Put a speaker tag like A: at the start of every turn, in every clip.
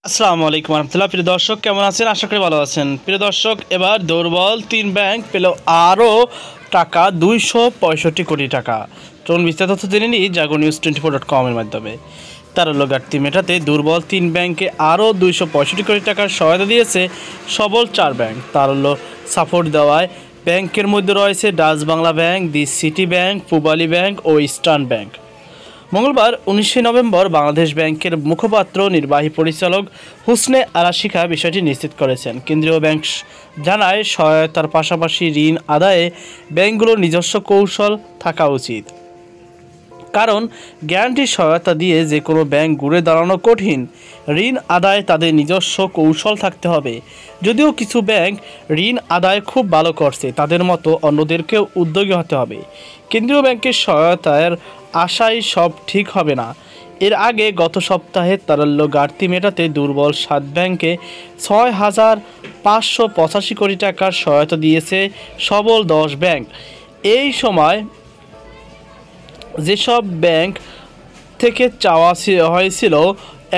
A: আসসালামু আলাইকুম রহমতুল্লাহ। প্রিয় দর্শক, কেমন আছেন? আশা করি ভালো আছেন। প্রিয় দর্শক, এবার দুর্বল 3 ব্যাংক পেল আরও টাকা 265 কোটি টাকা। চলুন বিস্তারিত তথ্য জেনে নিই জাগো নিউজ 24.com এর মাধ্যমে। তারল্য ঘাটতি মেটাতে দুর্বল 3 ব্যাংকে আরও 265 কোটি টাকার সহায়তা দিয়েছে সবল 4 ব্যাংক। তারল্য সাপোর্ট দেওয়ায় ব্যাংকের মধ্যে রয়েছে Dutch Bangla bank, the city bank, Pubali bank ও ইস্টার্ন ব্যাংক। মঙ্গলবার 19 নভেম্বর বাংলাদেশ ব্যাংকের মুখপাত্র নির্বাহী পরিচালক হুসনে আরা শিখা বিষয়টি নিশ্চিত করেছেন। কেন্দ্রীয় ব্যাংক জানায়, সহায়তার পাশাপাশি ঋণ আদায়ে ব্যাংকগুলোর নিজস্ব কৌশল থাকা উচিত, কারণ গ্যারান্টির সহায়তা দিয়ে যে কোনো ব্যাংক ঘুরে দাঁড়ানো কঠিন। ঋণ আদায়ে তাদের নিজস্ব কৌশল থাকতে হবে। যদিও কিছু ব্যাংক ঋণ আদায় খুব ভালো করছে, তাদের মতো অন্যদেরকেও উদ্যোগী হতে হবে। কেন্দ্রীয় ব্যাংকের সহায়তার আশায় সব ঠিক হবে না। এর আগে গত সপ্তাহে তারল্য ঘাটতি মেটাতে দুর্বল 7 ব্যাংকে 6,585 কোটি টাকার সহায়তা দিয়েছে সবল 10 ব্যাংক। এই সময় যেসব ব্যাংক থেকে চাওয়া হয়েছিল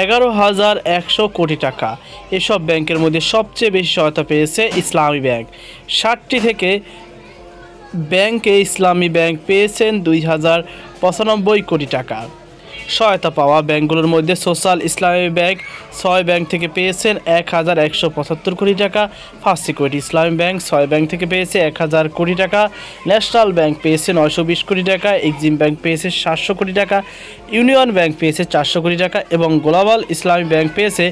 A: 11,100 কোটি টাকা, এসব ব্যাংকের মধ্যে সবচেয়ে বেশি সহায়তা পেয়েছে ইসলামী ব্যাংক। 60টি থেকে ব্যাংকে ইসলামী ব্যাংক পেয়েছেন 2,095 কোটি টাকা। সহায়তা পাওয়া ব্যাংকগুলোর মধ্যে সোশ্যাল ইসলামী ব্যাংক 6 ব্যাংক থেকে পেয়েছেন 1,175 কোটি টাকা, ফার্স্ট সিকিউরিটি ইসলামী ব্যাংক 6 ব্যাংক থেকে পেয়েছে 1,000 কোটি টাকা, ন্যাশনাল ব্যাংক পেয়েছে 920 কোটি টাকা, এক্সিম ব্যাংক পেয়েছে 700 কোটি টাকা, ইউনিয়ন ব্যাংক পেয়েছে 400 কোটি টাকা এবং গ্লোবাল ইসলামী ব্যাংক পেয়েছে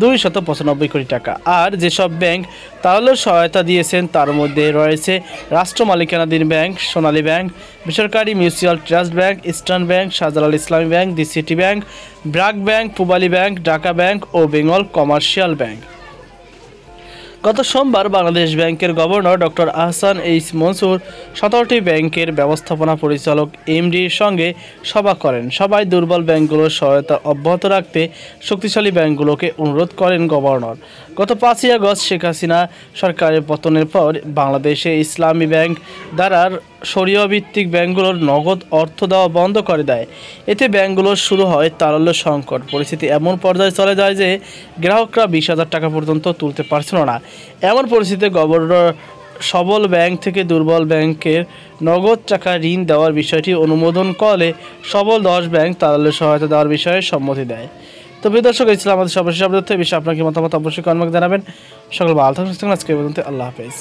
A: 295 কোটি টাকা। আর যেসব ব্যাংক তারল্য সহায়তা দিয়েছেন তার মধ্যে রয়েছে রাষ্ট্র মালিকানাধীন ব্যাংক, সোনালী ব্যাংক, বেসরকারি mutual trust bank, eastern bank, Shahjalal Islami bank, the city bank, BRAC bank, Pubali bank, Dhaka bank ও বেঙ্গল কমার্শিয়াল ব্যাংক। গত সোমবার বাংলাদেশ ব্যাংকের governor doctor Ahsan H Mansur 17টি ব্যাংকের ব্যবস্থাপনা পরিচালক এমডির সঙ্গে সভা করেন। সবাই দুর্বল ব্যাংকগুলোর সহায়তা অব্যাহত রাখতে শক্তিশালী ব্যাংকগুলোকে অনুরোধ করেন গভর্নর। গত 5ই আগস্ট শেখ হাসিনা সরকারের পতনের পর বাংলাদেশে ইসলামী ব্যাংক দ্বারা শরিয়া ভিত্তিক ব্যাংকগুলোর নগদ অর্থ দেওয়া বন্ধ করে দেয়। এতে ব্যাংকগুলোর শুরু হয় তারল্য সংকট। পরিস্থিতি এমন পর্যায়ে চলে যায় যে গ্রাহকরা 20,000 টাকা পর্যন্ত তুলতে পারছিল না। এমন পরিস্থিতিতে গভর্নর সবল ব্যাংক থেকে দুর্বল ব্যাংকের নগদ টাকা ঋণ দেওয়ার বিষয়টি অনুমোদন করলে সবল 10 ব্যাংক তারল্য সহায়তা দেওয়ার বিষয়ে সম্মতি দেয়। তো প্রিয় দর্শক, এই ছিল আমাদের সর্বশেষ আপডেট। এই বিষয়ে আপনাকে মতামত অবশ্যই কমেন্ট জানাবেন। সকল ভালো থাকুন, আজকে পর্যন্ত আল্লাহ হাফেজ।